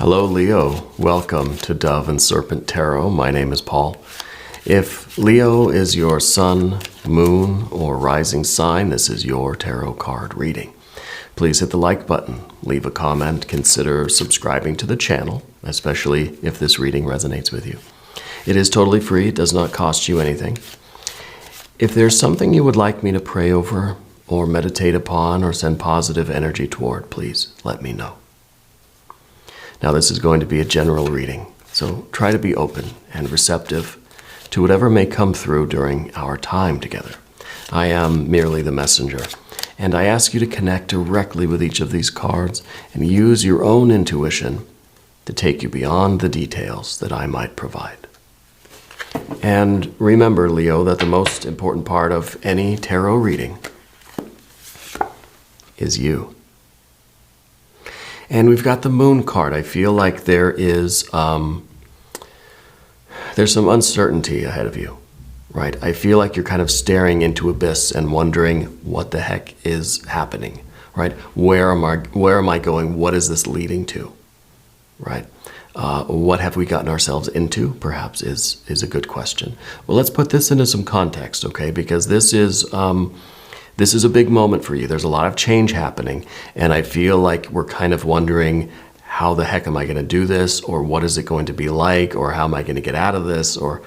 Hello, Leo. Welcome to Dove and Serpent Tarot. My name is Paul. If Leo is your sun, moon, or rising sign, this is your tarot card reading. Please hit the like button, leave a comment, consider subscribing to the channel, especially if this reading resonates with you. It is totally free. It does not cost you anything. If there's something you would like me to pray over or meditate upon or send positive energy toward, please let me know. Now, this is going to be a general reading, so try to be open and receptive to whatever may come through during our time together. I am merely the messenger, and I ask you to connect directly with each of these cards and use your own intuition to take you beyond the details that I might provide. And remember, Leo, that the most important part of any tarot reading is you. And we've got the Moon card. I feel like there's some uncertainty ahead of you, right? I feel like you're kind of staring into abyss and wondering what the heck is happening, right? Where am I going? What is this leading to, right? What have we gotten ourselves into, perhaps, is a good question. Well, let's put this into some context, okay? Because this is a big moment for you. There's a lot of change happening, and I feel like we're kind of wondering, how the heck am I going to do this, or what is it going to be like, or how am I going to get out of this, or,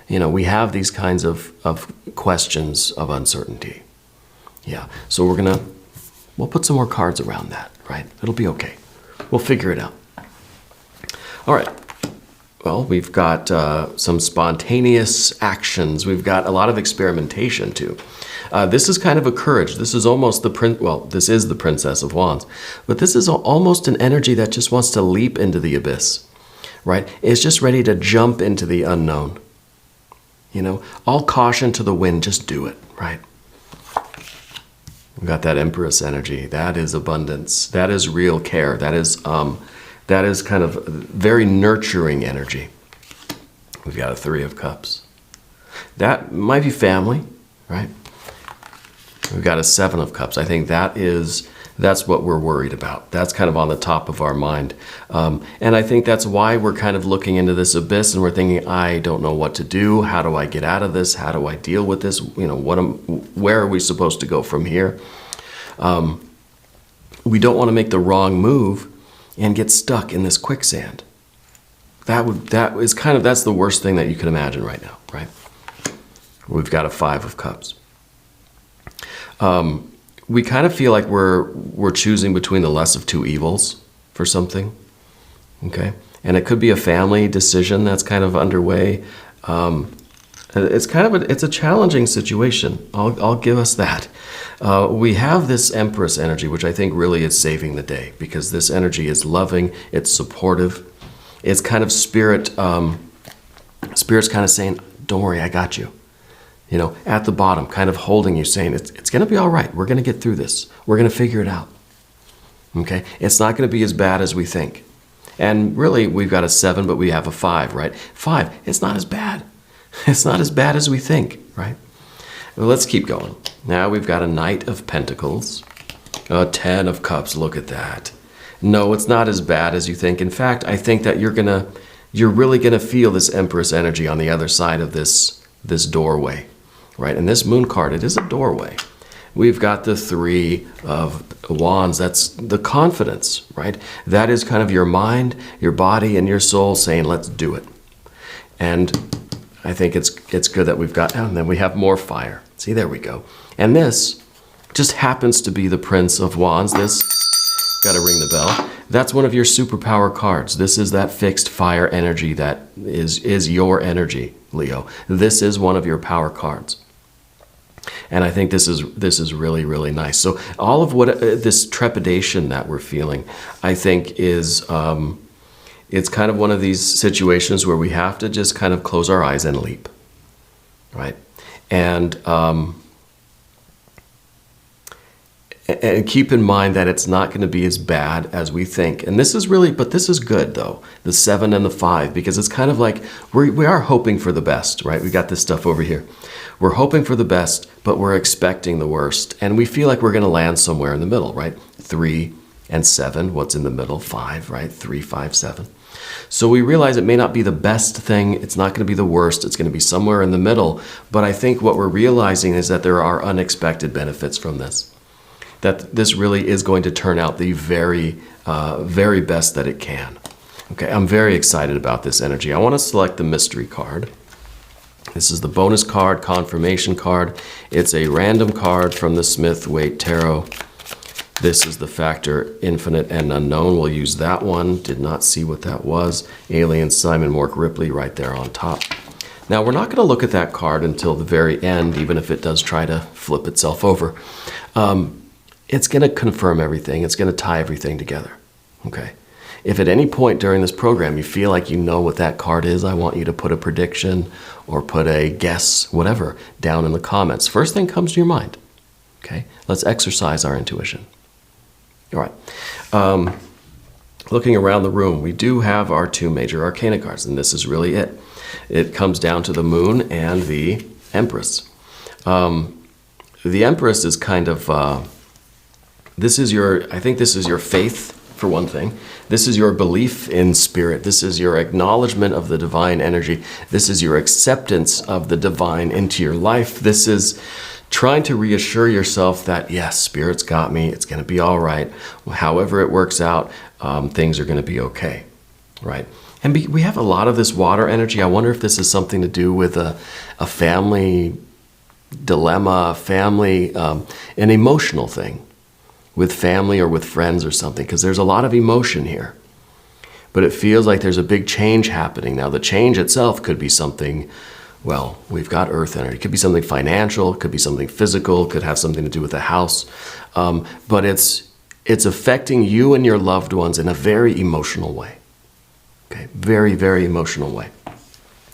we have these kinds of questions of uncertainty. Yeah, so we'll put some more cards around that, right? It'll be okay. We'll figure it out. All right. Well, we've got some spontaneous actions. We've got a lot of experimentation, too. This is kind of a courage. This is almost this is the Princess of Wands. But this is almost an energy that just wants to leap into the abyss, right? It's just ready to jump into the unknown. All caution to the wind, just do it, right? We've got that Empress energy. That is abundance. That is real care. That is kind of very nurturing energy. We've got a Three of Cups. That might be family, right? We've got a Seven of Cups. I think that's what we're worried about. That's kind of on the top of our mind. And I think that's why we're kind of looking into this abyss and we're thinking, I don't know what to do. How do I get out of this? How do I deal with this? Where are we supposed to go from here? We don't want to make the wrong move and get stuck in this quicksand. That's the worst thing that you can imagine right now, right? We've got a Five of Cups. We kind of feel like we're choosing between the less of two evils for something, okay? And it could be a family decision that's kind of underway. It's a challenging situation. I'll give us that. We have this Empress energy, which I think really is saving the day, because this energy is loving, it's supportive, it's kind of spirit's kind of saying, don't worry, I got you. At the bottom, kind of holding you, saying, it's going to be all right. We're going to get through this. We're going to figure it out. Okay? It's not going to be as bad as we think. And really, we've got a 7, but we have a 5, right? 5, it's not as bad. It's not as bad as we think, right? Well, let's keep going. Now we've got a Knight of Pentacles, a 10 of Cups. Look at that. No, it's not as bad as you think. In fact, I think that you're really going to feel this Empress energy on the other side of this doorway. Right, and this Moon card, it is a doorway. We've got the Three of Wands. That's the confidence, right? That is kind of your mind, your body, and your soul saying, let's do it. And I think it's good that we've got, and then we have more fire. See, there we go. And this just happens to be the Prince of Wands. This, got to ring the bell. That's one of your superpower cards. This is that fixed fire energy that is your energy, Leo. This is one of your power cards. And I think this is really, really nice. So all of what this trepidation that we're feeling, I think is, it's kind of one of these situations where we have to just kind of close our eyes and leap, right? And keep in mind that it's not going to be as bad as we think. And this is good though, the 7 and the 5, because it's kind of like we are hoping for the best, right? We got this stuff over here. We're hoping for the best, but we're expecting the worst. And we feel like we're going to land somewhere in the middle, right? 3, And 7, what's in the middle? 5, right? 3, 5, 7. So we realize it may not be the best thing. It's not going to be the worst. It's going to be somewhere in the middle. But I think what we're realizing is that there are unexpected benefits from this. That this really is going to turn out the very, very best that it can. Okay, I'm very excited about this energy. I want to select the mystery card. This is the bonus card, confirmation card. It's a random card from the Smith-Waite Tarot. This is the factor infinite and unknown. We'll use that one. Did not see what that was. Alien Simon Mork Ripley right there on top. Now, we're not going to look at that card until the very end, even if it does try to flip itself over. It's going to confirm everything. It's going to tie everything together. Okay. If at any point during this program you feel like you know what that card is, I want you to put a prediction or put a guess, whatever, down in the comments. First thing comes to your mind. Okay. Let's exercise our intuition. All right. Looking around the room, we do have our 2 major arcana cards, and this is really it. It comes down to the Moon and the Empress. The Empress is kind of, I think this is your faith, for one thing. This is your belief in spirit. This is your acknowledgement of the divine energy. This is your acceptance of the divine into your life. This is trying to reassure yourself that, yes, Spirit's got me. It's going to be all right. However it works out, things are going to be okay, right? And we have a lot of this water energy. I wonder if this is something to do with a family dilemma, an emotional thing with family or with friends or something, because there's a lot of emotion here. But it feels like there's a big change happening. Now, the change itself could be something, well, we've got earth energy. It could be something financial, it could be something physical, it could have something to do with the house. But it's affecting you and your loved ones in a very emotional way. Okay, very, very emotional way.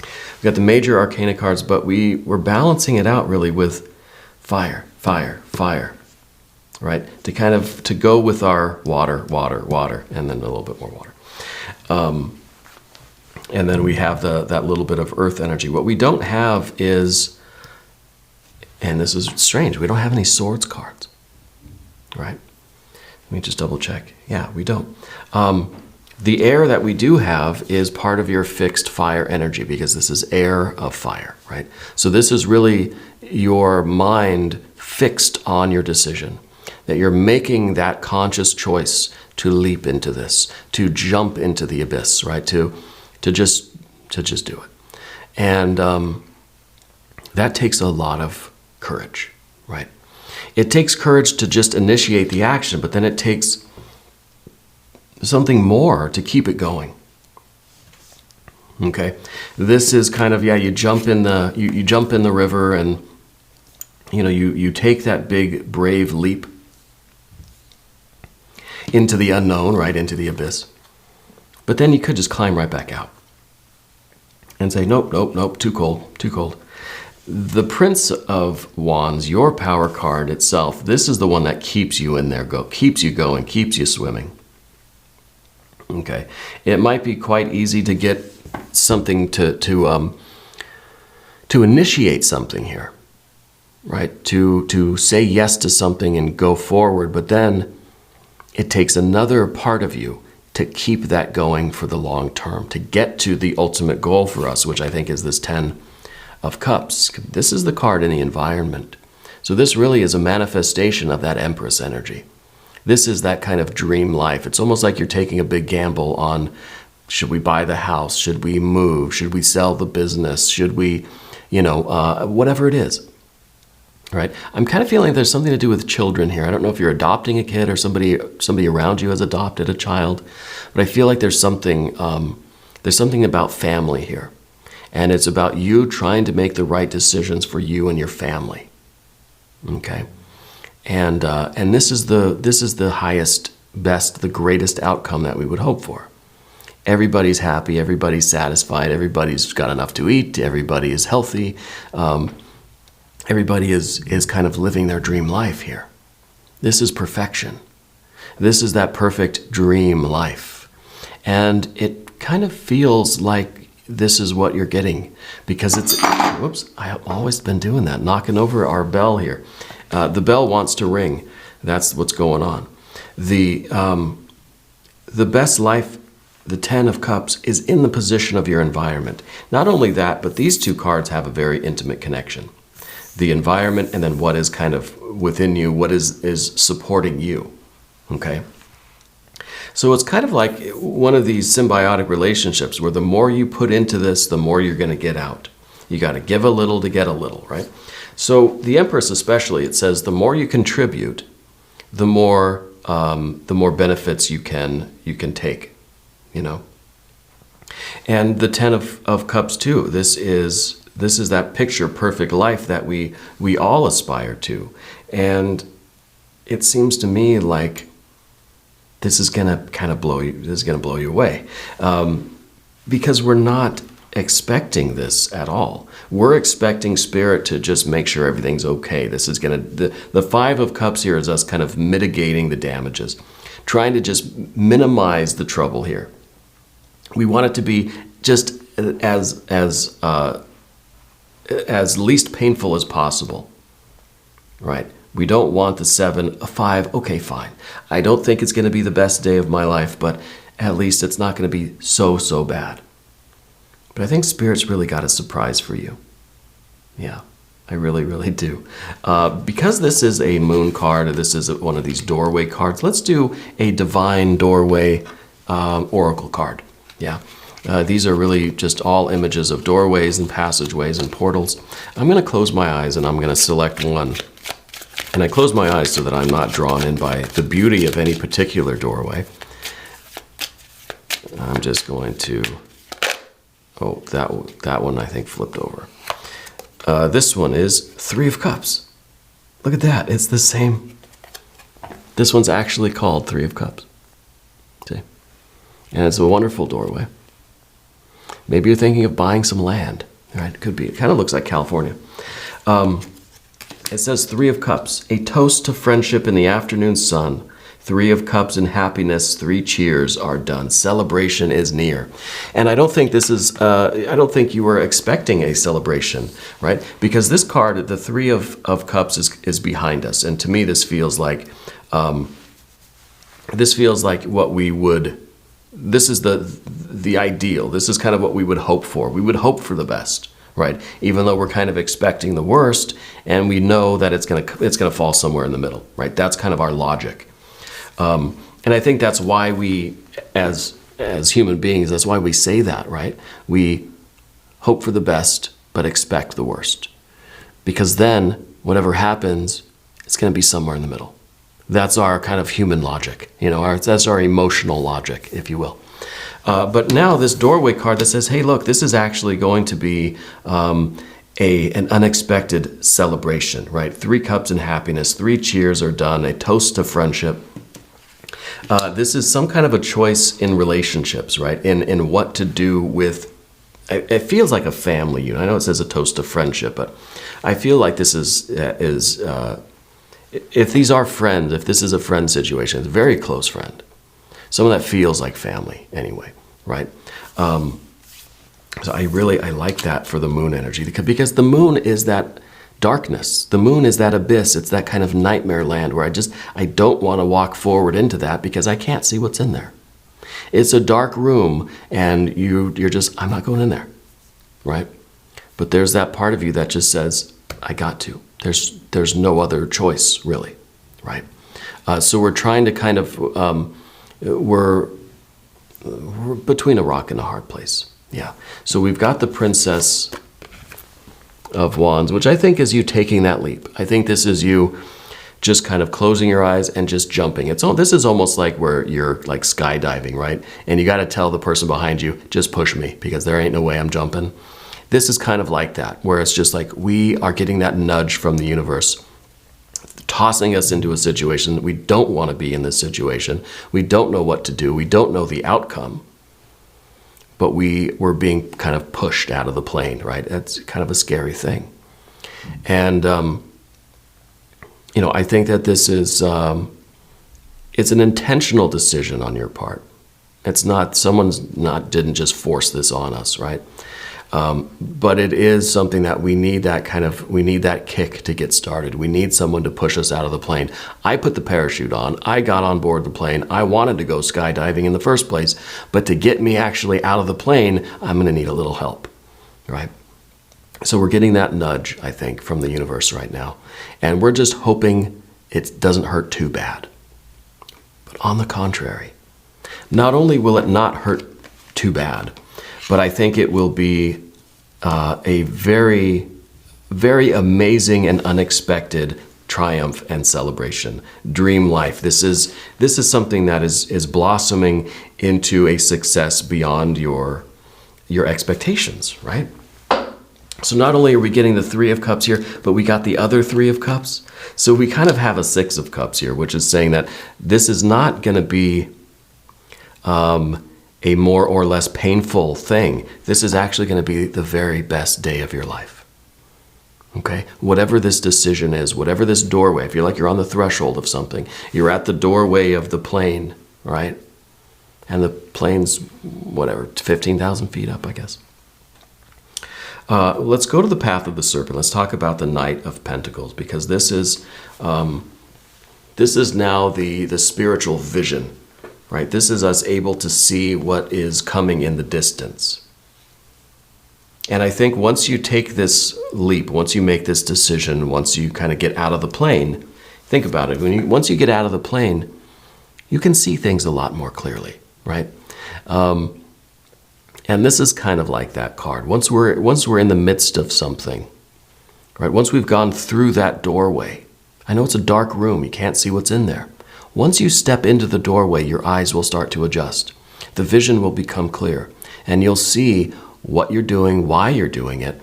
We've got the major arcana cards, but we're balancing it out really with fire, fire, fire, right? To go with our water, water, water, and then a little bit more water. And then we have that little bit of earth energy. What we don't have is, and this is strange, we don't have any swords cards, right? Let me just double check. Yeah, we don't. The air that we do have is part of your fixed fire energy, because this is air of fire, right? So this is really your mind fixed on your decision, that you're making that conscious choice to leap into this, to jump into the abyss, right? To just do it. And that takes a lot of courage, right? It takes courage to just initiate the action, but then it takes something more to keep it going. Okay, this is kind of, you jump in the river, and you take that big brave leap into the unknown, right, into the abyss. But then you could just climb right back out and say, nope, nope, nope, too cold, too cold. The Prince of Wands, your power card itself, this is the one that keeps you in there, keeps you going, keeps you swimming. Okay, it might be quite easy to get something to initiate something here, right? To say yes to something and go forward, but then it takes another part of you to keep that going for the long term, to get to the ultimate goal for us, which I think is this 10 of Cups. This is the card in the environment. So this really is a manifestation of that Empress energy. This is that kind of dream life. It's almost like you're taking a big gamble on, should we buy the house? Should we move? Should we sell the business? Should we, whatever it is, right? I'm kind of feeling there's something to do with children here. I don't know if you're adopting a kid or somebody around you has adopted a child, but I feel like there's something about family here. And it's about you trying to make the right decisions for you and your family, okay? And this is the highest, best, the greatest outcome that we would hope for. Everybody's happy, everybody's satisfied, everybody's got enough to eat, everybody is healthy, everybody is kind of living their dream life here. This is perfection. This is that perfect dream life. And it kind of feels like this is what you're getting, because whoops, I've always been doing that, knocking over our bell here. The bell wants to ring. That's what's going on. The best life, the Ten of Cups, is in the position of your environment. Not only that, but these two cards have a very intimate connection. The environment, and then what is kind of within you, what is supporting you, okay? So it's kind of like one of these symbiotic relationships where the more you put into this, the more you're going to get out. You got to give a little to get a little, right? So the Empress especially, it says the more you contribute, the more benefits you can take, you know. And the Ten of Cups too. This is that picture perfect life that we all aspire to, and it seems to me like this is gonna kind of blow you away, because we're not expecting this at all. We're expecting Spirit to just make sure everything's okay. This is the Five of Cups here is us kind of mitigating the damages, trying to just minimize the trouble here. We want it to be just as least painful as possible, right? We don't want the 7, a 5, okay, fine. I don't think it's going to be the best day of my life, but at least it's not going to be so bad. But I think Spirit's really got a surprise for you. Yeah, I really do. Because this is a moon card, or this is one of these doorway cards, let's do a divine doorway oracle card. Yeah. These are really just all images of doorways and passageways and portals. I'm going to close my eyes and I'm going to select one. And I close my eyes so that I'm not drawn in by the beauty of any particular doorway. I'm just going to... Oh, that one I think flipped over. This one is 3 of Cups. Look at that. It's the same. This one's actually called 3 of Cups. See? And it's a wonderful doorway. Maybe you're thinking of buying some land. Right? Could be. It kind of looks like California. It says 3 of Cups. A toast to friendship in the afternoon sun. 3 of Cups and happiness, 3 cheers are done. Celebration is near. And I don't think this is, I don't think you were expecting a celebration, right? Because this card, the 3 of Cups is behind us. And to me, this feels like what we would, this is the ideal. This is kind of what we would hope for. We would hope for the best, right? Even though we're kind of expecting the worst, and we know that it's gonna fall somewhere in the middle, right? That's kind of our logic. And I think that's why we, as human beings, that's why we say that, right? We hope for the best, but expect the worst. Because then, whatever happens, it's going to be somewhere in the middle. That's our kind of human logic, you know, that's our emotional logic, if you will. But now this doorway card that says, hey, look, this is actually going to be an unexpected celebration, right? 3 cups and happiness, 3 cheers are done, a toast to friendship. This is some kind of a choice in relationships, right? In what to do with, it feels like a family unit. I know it says a toast to friendship, but I feel like this is if these are friends, if this is a friend situation, it's a very close friend. Someone that feels like family anyway, right? So I like that for the moon energy, because the moon is that darkness. The moon is that abyss. It's that kind of nightmare land where I don't want to walk forward into that because I can't see what's in there. It's a dark room and you're just, I'm not going in there, right? But there's that part of you that just says, I got to. There's no other choice really, right? So we're trying to kind of, we're between a rock and a hard place. Yeah. So we've got the Princess of Wands, which I think is you taking that leap. I think this is you just kind of closing your eyes and just jumping. This is almost like where you're like skydiving, right? And you got to tell the person behind you, just push me because there ain't no way I'm jumping. This is kind of like that, where it's just like we are getting that nudge from the universe, tossing us into a situation. We don't want to be in this situation. We don't know what to do. We don't know the outcome. But we're being kind of pushed out of the plane, right? That's kind of a scary thing. And, I think that this is, it's an intentional decision on your part. It's not, didn't just force this on us, right? But it is something that we need that kick to get started. We need someone to push us out of the plane. I put the parachute on. I got on board the plane. I wanted to go skydiving in the first place. But to get me actually out of the plane, I'm going to need a little help, right? So we're getting that nudge, I think, from the universe right now. And we're just hoping it doesn't hurt too bad. But on the contrary, not only will it not hurt too bad, but I think it will be a very, very amazing and unexpected triumph and celebration. Dream life. This is something that is blossoming into a success beyond your expectations, right? So not only are we getting the Three of Cups here, but we got the other Three of Cups. So we kind of have a Six of Cups here, which is saying that this is not going to be a more or less painful thing. This is actually going to be the very best day of your life. Okay? Whatever this decision is, whatever this doorway, I feel like you're on the threshold of something. You're at the doorway of the plane, right? And the plane's, 15,000 feet up, I guess. Let's go to the path of the serpent. Let's talk about the Knight of Pentacles, because this is now the spiritual vision, right? This is us able to see what is coming in the distance. And I think once you take this leap, once you make this decision, once you kind of get out of the plane, think about it. Once you get out of the plane, you can see things a lot more clearly, right? And this is kind of like that card. Once we're in the midst of something, right? Once we've gone through that doorway, I know it's a dark room, you can't see what's in there. Once you step into the doorway, your eyes will start to adjust. The vision will become clear, and you'll see what you're doing, why you're doing it,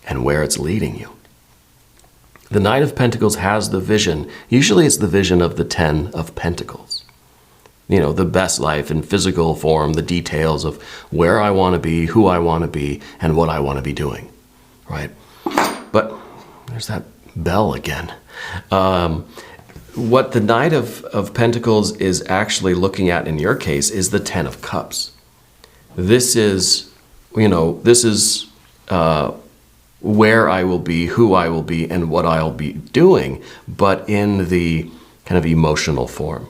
and where it's leading you. The Knight of Pentacles has the vision. Usually it's the vision of the Ten of Pentacles. You know, the best life in physical form, the details of where I want to be, who I want to be, and what I want to be doing, right? But there's that bell again. What the Knight of Pentacles is actually looking at in your case is the Ten of Cups. This is, where I will be, who I will be, and what I'll be doing, but in the kind of emotional form.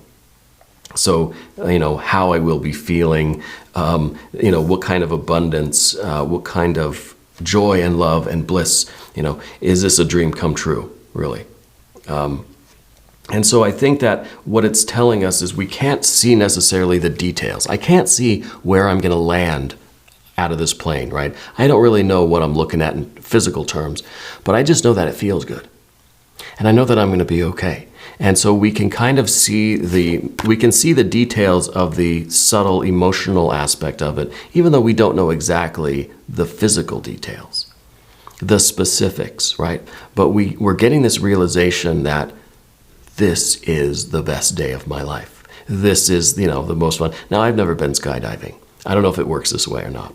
So, how I will be feeling, what kind of abundance, what kind of joy and love and bliss, is this a dream come true, really? And so I think that what it's telling us is we can't see necessarily the details. I can't see where I'm going to land out of this plane, right? I don't really know what I'm looking at in physical terms, but I just know that it feels good. And I know that I'm going to be okay. And so we can kind of see the details of the subtle emotional aspect of it, even though we don't know exactly the physical details, the specifics, right? But we're getting this realization that this is the best day of my life. This is, the most fun. Now, I've never been skydiving. I don't know if it works this way or not.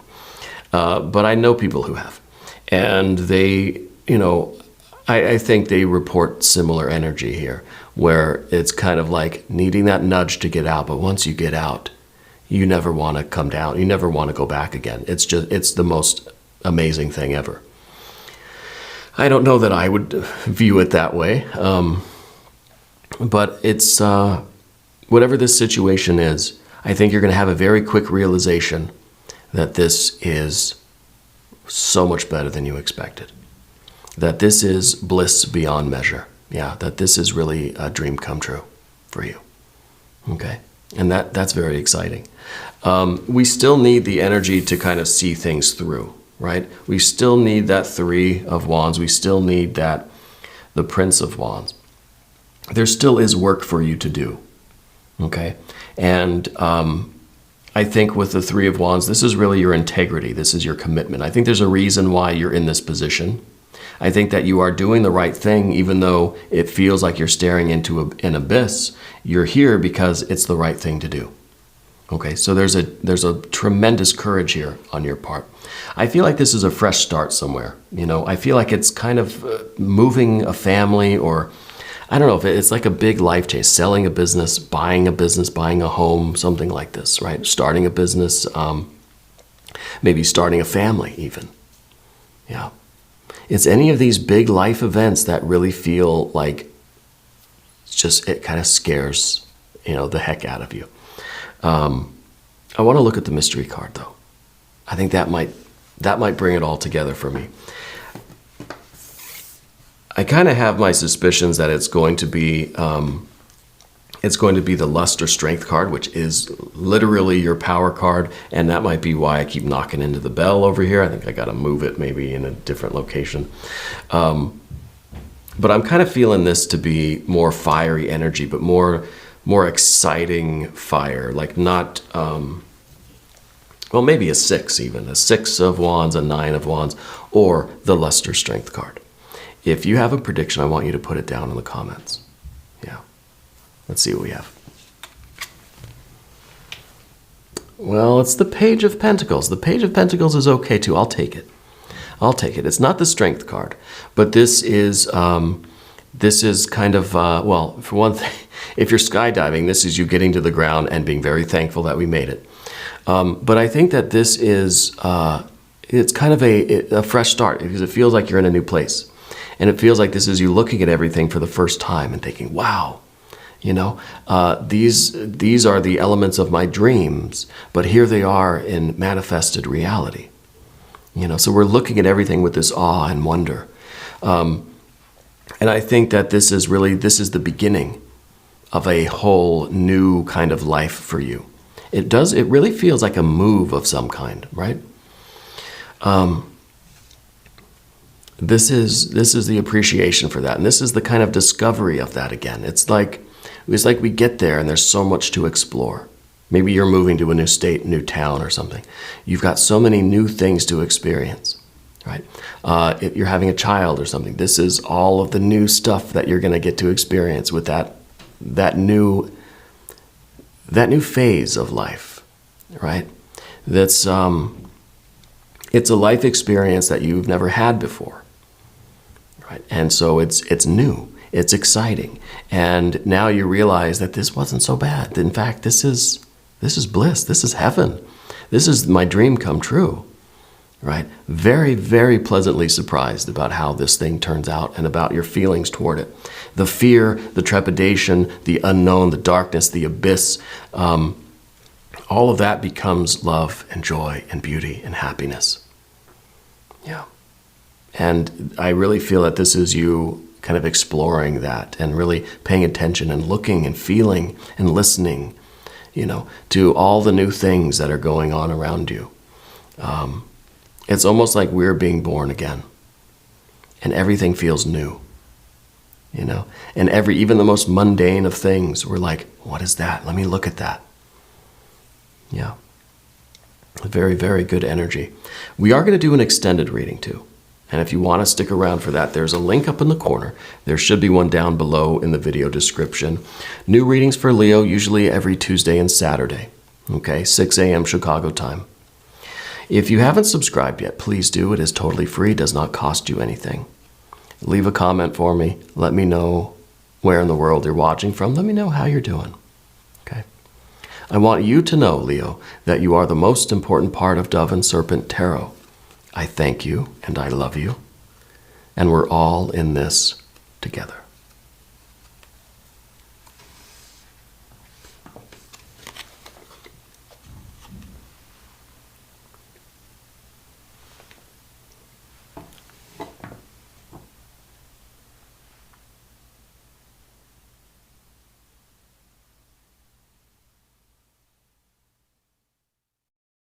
But I know people who have. And they, I think they report similar energy here, where it's kind of like needing that nudge to get out. But once you get out, you never want to come down. You never want to go back again. It's the most amazing thing ever. I don't know that I would view it that way. But it's, whatever this situation is, I think you're going to have a very quick realization that this is so much better than you expected. That this is bliss beyond measure. Yeah, that this is really a dream come true for you. Okay? And that's very exciting. We still need the energy to kind of see things through, right? We still need that Three of Wands. We still need the Prince of Wands. There still is work for you to do, okay? And I think with the Three of Wands, this is really your integrity. This is your commitment. I think there's a reason why you're in this position. I think that you are doing the right thing, even though it feels like you're staring into an abyss. You're here because it's the right thing to do. Okay, so there's a tremendous courage here on your part. I feel like this is a fresh start somewhere. I feel like it's kind of moving a family, or I don't know if it's like a big life change, selling a business, buying a home, something like this, right? Starting a business, maybe starting a family even, Yeah. It's any of these big life events that really feel like it kind of scares, the heck out of you. I want to look at the mystery card, though. I think that might bring it all together for me. I kind of have my suspicions that it's going to be the lust or strength card, which is literally your power card, and that might be why I keep knocking into the bell over here. I think I got to move it maybe in a different location. But I'm kind of feeling this to be more fiery energy, but more exciting fire, like not, maybe a 6 even, a 6 of wands, a 9 of wands, or the lust or strength card. If you have a prediction, I want you to put it down in the comments. Yeah. Let's see what we have. Well, it's the Page of Pentacles. The Page of Pentacles is okay too. I'll take it. It's not the strength card, but this is kind of, for one thing, if you're skydiving, this is you getting to the ground and being very thankful that we made it. But I think that this is, it's kind of a fresh start because it feels like you're in a new place. And it feels like this is you looking at everything for the first time and thinking, wow, these are the elements of my dreams, but here they are in manifested reality. So we're looking at everything with this awe and wonder. And I think that this is the beginning of a whole new kind of life for you. It really feels like a move of some kind, right? This is the appreciation for that, and this is the kind of discovery of that again. It's like we get there and there's so much to explore. Maybe you're moving to a new state, new town or something. You've got so many new things to experience, right? If you're having a child or something, this is all of the new stuff that you're going to get to experience with that new phase of life, right? That's it's a life experience that you've never had before, right? And so it's new, it's exciting, and now you realize that this wasn't so bad. In fact, this is bliss. This is heaven. This is my dream come true, right? Very, very pleasantly surprised about how this thing turns out and about your feelings toward it. The fear, the trepidation, the unknown, the darkness, the abyss, all of that becomes love and joy and beauty and happiness. Yeah. And I really feel that this is you kind of exploring that and really paying attention and looking and feeling and listening, to all the new things that are going on around you. It's almost like we're being born again and everything feels new, and even the most mundane of things, we're like, what is that? Let me look at that. Yeah. Very, very good energy. We are going to do an extended reading too. And if you want to stick around for that, there's a link up in the corner. There should be one down below in the video description. New readings for Leo, usually every Tuesday and Saturday. Okay, 6 a.m. Chicago time. If you haven't subscribed yet, please do. It is totally free, does not cost you anything. Leave a comment for me. Let me know where in the world you're watching from. Let me know how you're doing. Okay. I want you to know, Leo, that you are the most important part of Dove and Serpent Tarot. I thank you and I love you, and we're all in this together.